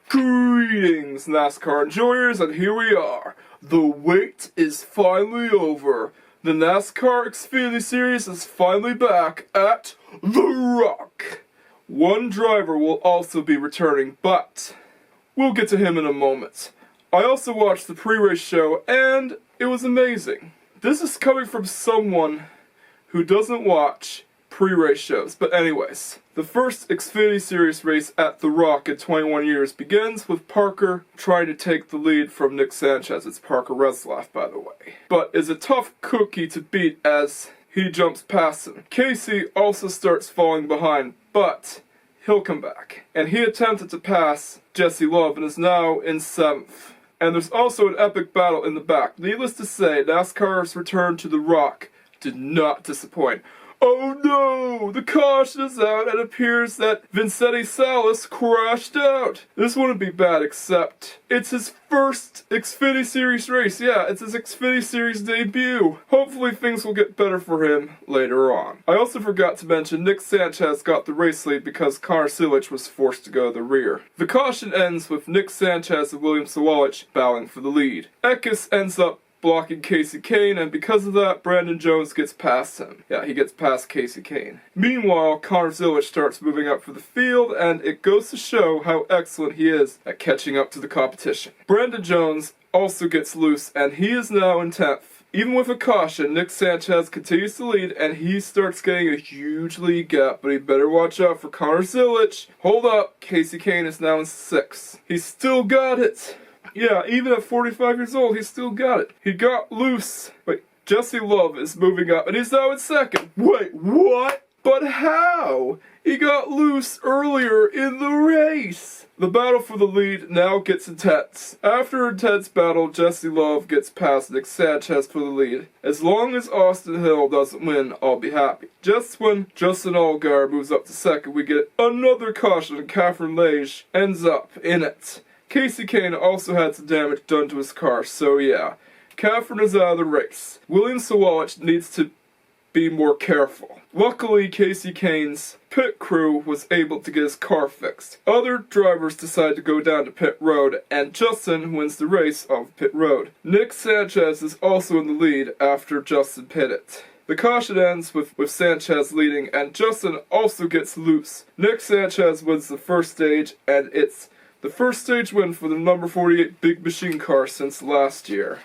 Greetings, NASCAR enjoyers, and here we are. The wait is finally over. The NASCAR Xfinity Series is finally back at The Rock. One driver will also be returning, but we'll get to him in a moment. I also watched the pre-race show, and it was amazing. This is coming from someone who doesn't watch pre-race shows, but anyways. The first Xfinity Series race at The Rock in 21 years begins with Parker trying to take the lead from Nick Sanchez. It's Parker Reslov, by the way. But is a tough cookie to beat as he jumps past him. Casey also starts falling behind, but he'll come back. And he attempted to pass Jesse Love and is now in 7th. And there's also an epic battle in the back. Needless to say, NASCAR's return to The Rock did not disappoint. Oh no! The caution is out and it appears that Vincenzo Salas crashed out. This wouldn't be bad except it's his first Xfinity Series race. Yeah, it's his Xfinity Series debut. Hopefully things will get better for him later on. I also forgot to mention Nick Sanchez got the race lead because Connor Silich was forced to go to the rear. The caution ends with Nick Sanchez and William Sawalich battling for the lead. Eckes ends up blocking Casey Kane, and because of that, Brandon Jones gets past him. Yeah, he gets past Casey Kane. Meanwhile, Connor Silich starts moving up for the field, and it goes to show how excellent he is at catching up to the competition. Brandon Jones also gets loose, and he is now in 10th. Even with a caution, Nick Sanchez continues to lead, and he starts getting a huge lead gap, but he better watch out for Connor Silich. Hold up, Casey Kane is now in 6th. He's still got it. Yeah, even at 45 years old, he still got it. He got loose. Wait, Jesse Love is moving up, and he's now in 2nd. Wait, what? But how? He got loose earlier in the race. The battle for the lead now gets intense. After an intense battle, Jesse Love gets past Nick Sanchez for the lead. As long as Austin Hill doesn't win, I'll be happy. Just when Justin Allgaier moves up to 2nd, we get another caution, and Catherine Lage ends up in it. Casey Kane also had some damage done to his car, so yeah. Catherine is out of the race. William Sawalich needs to be more careful. Luckily, Casey Kane's pit crew was able to get his car fixed. Other drivers decide to go down to pit road, and Justin wins the race off pit road. Nick Sanchez is also in the lead after Justin pitted. The caution ends with Sanchez leading, and Justin also gets loose. Nick Sanchez wins the first stage, and it's the first stage win for the number 48 Big Machine car since last year,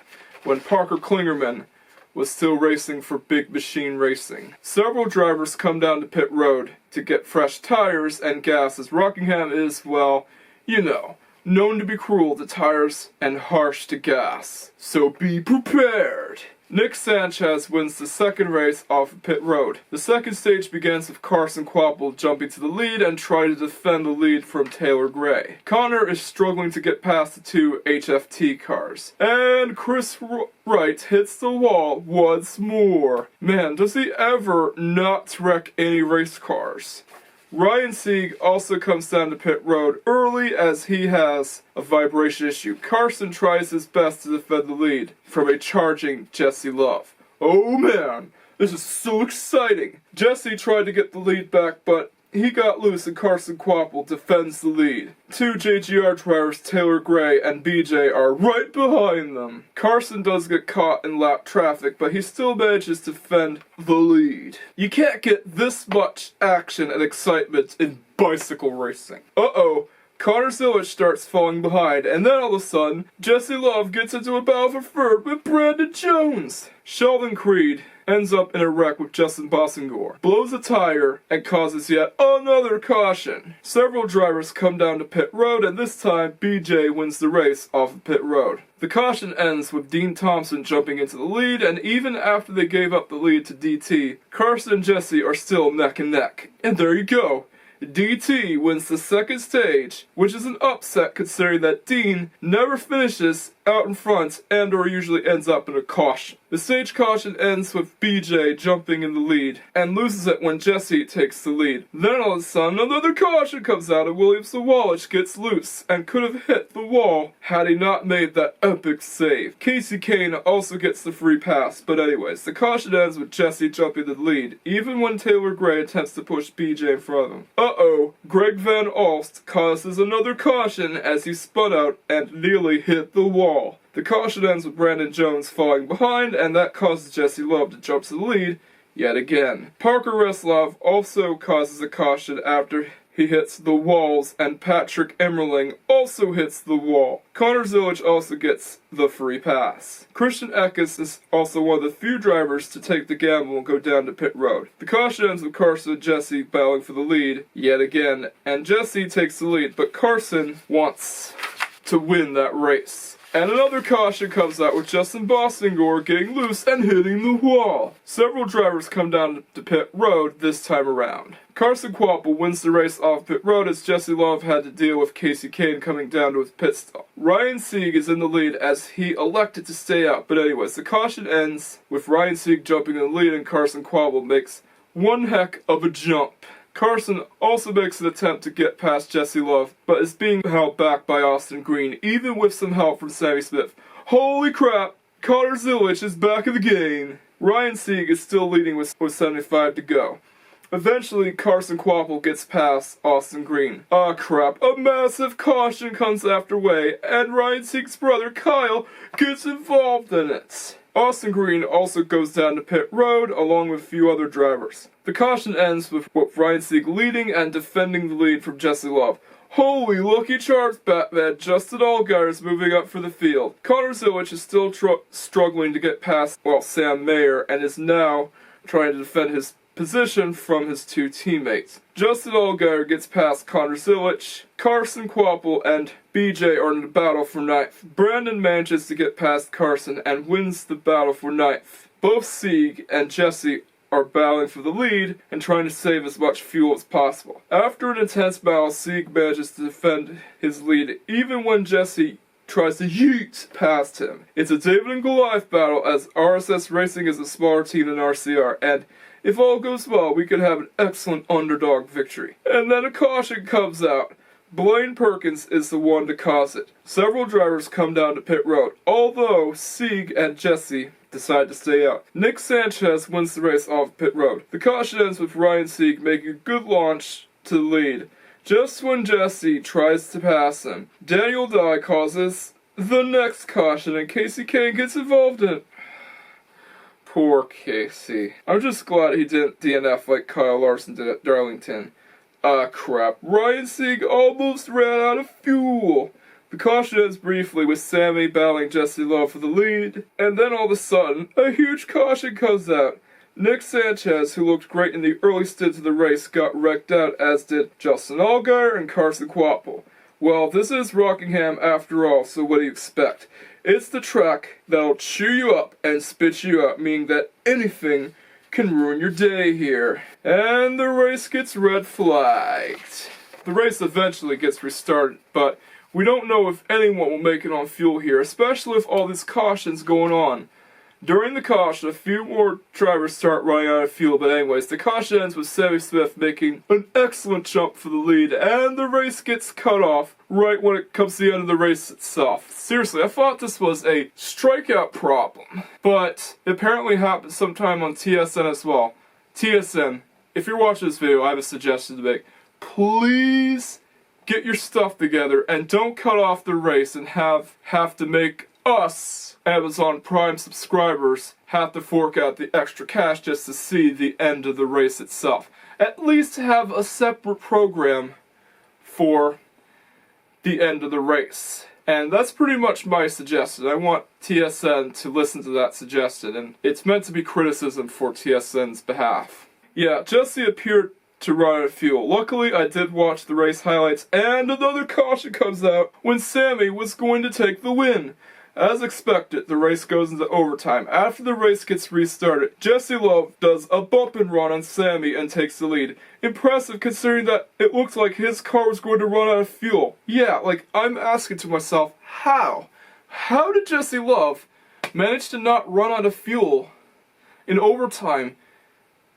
when Parker Klingerman was still racing for Big Machine Racing. Several drivers come down to pit road to get fresh tires and gas, as Rockingham is, well, you know, known to be cruel to tires and harsh to gas. So be prepared! Nick Sanchez wins the second race off of pit road. The second stage begins with Carson Kvapil jumping to the lead and trying to defend the lead from Taylor Gray. Connor is struggling to get past the 2 HFT cars. And Chris Wright hits the wall once more. Man, does he ever not wreck any race cars? Ryan Sieg also comes down to pit road early as he has a vibration issue. Carson tries his best to defend the lead from a charging Jesse Love. Oh man, this is so exciting! Jesse tried to get the lead back, but he got loose and Carson Kvapil defends the lead. 2 JGR drivers, Taylor Gray and BJ, are right behind them. Carson does get caught in lap traffic, but he still manages to defend the lead. You can't get this much action and excitement in bicycle racing. Uh-oh. Connor Silich starts falling behind, and then all of a sudden, Jesse Love gets into a battle for third with Brandon Jones. Sheldon Creed ends up in a wreck with Justin Bossingor, blows a tire, and causes yet another caution. Several drivers come down to pit road, and this time, BJ wins the race off of pit road. The caution ends with Dean Thompson jumping into the lead, and even after they gave up the lead to DT, Carson and Jesse are still neck and neck. And there you go. DT wins the second stage, which is an upset considering that Dean never finishes out in front and or usually ends up in a caution. The stage caution ends with BJ jumping in the lead, and loses it when Jesse takes the lead. Then all of a sudden, another caution comes out and Williams Sawalich gets loose, and could have hit the wall had he not made that epic save. Casey Kane also gets the free pass, but anyways, the caution ends with Jesse jumping the lead, even when Taylor Gray attempts to push BJ in front of him. Uh-oh, Greg Van Alst causes another caution as he spun out and nearly hit the wall. The caution ends with Brandon Jones falling behind, and that causes Jesse Love to jump to the lead yet again. Parker Reslov also causes a caution after he hits the walls, and Patrick Emmerling also hits the wall. Connor Zilic also gets the free pass. Christian Eckes is also one of the few drivers to take the gamble and go down to pit road. The caution ends with Carson and Jesse battling for the lead yet again, and Jesse takes the lead, but Carson wants to win that race. And another caution comes out with Justin Bostingore getting loose and hitting the wall. Several drivers come down to pit road this time around. Carson Kvapil wins the race off pit road as Jesse Love had to deal with Casey Kane coming down to his pit stop. Ryan Sieg is in the lead as he elected to stay out, but anyways, the caution ends with Ryan Sieg jumping in the lead and Carson Kvapil makes one heck of a jump. Carson also makes an attempt to get past Jesse Love, but is being held back by Austin Green, even with some help from Sammy Smith. Holy crap! Connor Zilic is back in the game! Ryan Sieg is still leading with 75 to go. Eventually, Carson Kvapil gets past Austin Green. Ah crap, a massive caution comes after way, and Ryan Sieg's brother Kyle gets involved in it. Austin Green also goes down to pit road along with a few other drivers. The caution ends with Ryan Sieg leading and defending the lead from Jesse Love. Holy lucky charms, Batman! Justin Allgaier is moving up for the field. Connor Zilic is still struggling to get past, Sam Mayer, and is now trying to defend his position from his two teammates. Justin Allgaier gets past Connor Zilic. Carson Kvapil and BJ are in the battle for ninth. Brandon manages to get past Carson and wins the battle for ninth. Both Sieg and Jesse are battling for the lead and trying to save as much fuel as possible. After an intense battle, Sieg manages to defend his lead even when Jesse tries to yeet past him. It's a David and Goliath battle as RSS Racing is a smaller team than RCR, and if all goes well, we could have an excellent underdog victory. And then a caution comes out. Blaine Perkins is the one to cause it. Several drivers come down to pit road, although Sieg and Jesse decide to stay out. Nick Sanchez wins the race off pit road. The caution ends with Ryan Sieg making a good launch to the lead. Just when Jesse tries to pass him, Daniel Dye causes the next caution and Casey Kane gets involved in it. Poor Casey. I'm just glad he didn't DNF like Kyle Larson did at Darlington. Ah crap. Ryan Sieg almost ran out of fuel. The caution ends briefly with Sammy battling Jesse Love for the lead, and then all of a sudden, a huge caution comes out. Nick Sanchez, who looked great in the early stints of the race, got wrecked out, as did Justin Allgaier and Carson Kvapil. Well, this is Rockingham after all, so what do you expect? It's the track that'll chew you up and spit you out, meaning that anything can ruin your day here. And the race gets red flagged. The race eventually gets restarted, but we don't know if anyone will make it on fuel here, especially with all these cautions going on. During the caution, a few more drivers start running out of fuel, but anyways, the caution ends with Sammy Smith making an excellent jump for the lead, and the race gets cut off right when it comes to the end of the race itself. Seriously, I thought this was a strikeout problem, but it apparently happened sometime on TSN as well. TSN, if you're watching this video, I have a suggestion to make. Please get your stuff together and don't cut off the race and have to make us, Amazon Prime subscribers, have to fork out the extra cash just to see the end of the race itself. At least have a separate program for the end of the race. And that's pretty much my suggestion. I want TSN to listen to that suggestion, and it's meant to be criticism for TSN's behalf. Yeah, Jesse appeared to run out of fuel. Luckily, I did watch the race highlights, and another caution comes out when Sammy was going to take the win. As expected, the race goes into overtime. After the race gets restarted, Jesse Love does a bump and run on Sammy and takes the lead. Impressive considering that it looked like his car was going to run out of fuel. Yeah, like, I'm asking to myself, how? How did Jesse Love managed to not run out of fuel. In overtime,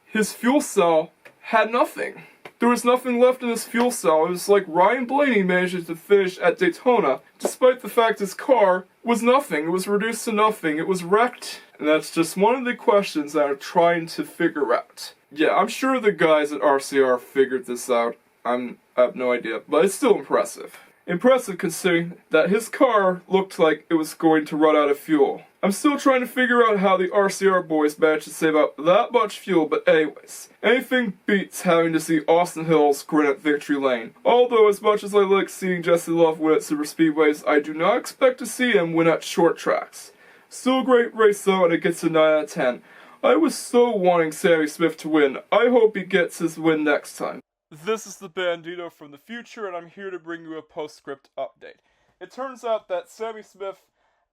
his fuel cell had nothing. There was nothing left in his fuel cell. It was like Ryan Blaney managed to finish at Daytona, despite the fact his car was nothing. It was reduced to nothing. It was wrecked. And that's just one of the questions that I'm trying to figure out. Yeah, I'm sure the guys at RCR figured this out. I have no idea, but it's still impressive. Impressive considering that his car looked like it was going to run out of fuel. I'm still trying to figure out how the RCR boys managed to save up that much fuel, but anyways, anything beats having to see Austin Hills grin at victory lane. Although as much as I like seeing Jesse Love win at super speedways, I do not expect to see him win at short tracks. Still a great race though, and it gets a 9 out of 10. I was so wanting Sammy Smith to win. I hope he gets his win next time. This is the Bandito from the future, and I'm here to bring you a postscript update. It turns out that Sammy Smith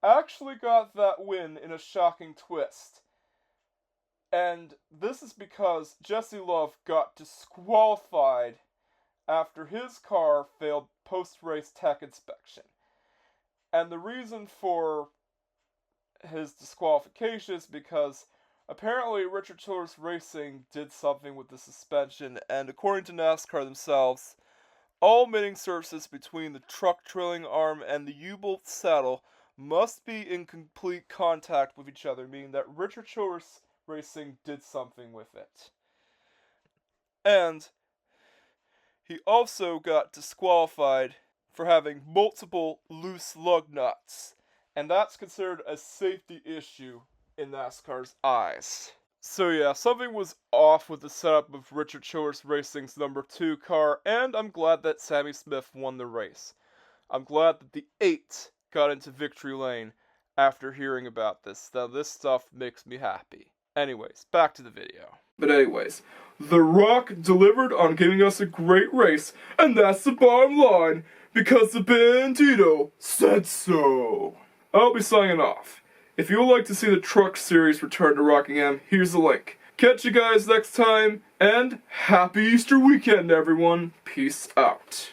actually got that win in a shocking twist. And this is because Jesse Love got disqualified after his car failed post-race tech inspection. And the reason for his disqualification is because apparently Richard Childress Racing did something with the suspension, and according to NASCAR themselves, all mating surfaces between the truck trailing arm and the U-bolt saddle must be in complete contact with each other, meaning that Richard Childress Racing did something with it. And he also got disqualified for having multiple loose lug nuts, and that's considered a safety issue in NASCAR's eyes. So yeah, something was off with the setup of Richard Childress Racing's number 2 car, and I'm glad that Sammy Smith won the race. I'm glad that the 8 got into victory lane after hearing about this. Now this stuff makes me happy. Anyways, back to the video. But anyways, The Rock delivered on giving us a great race, and that's the bottom line, because the Bandito said so. I'll be signing off. If you would like to see the Truck Series return to Rockingham, here's the link. Catch you guys next time, and happy Easter weekend, everyone. Peace out.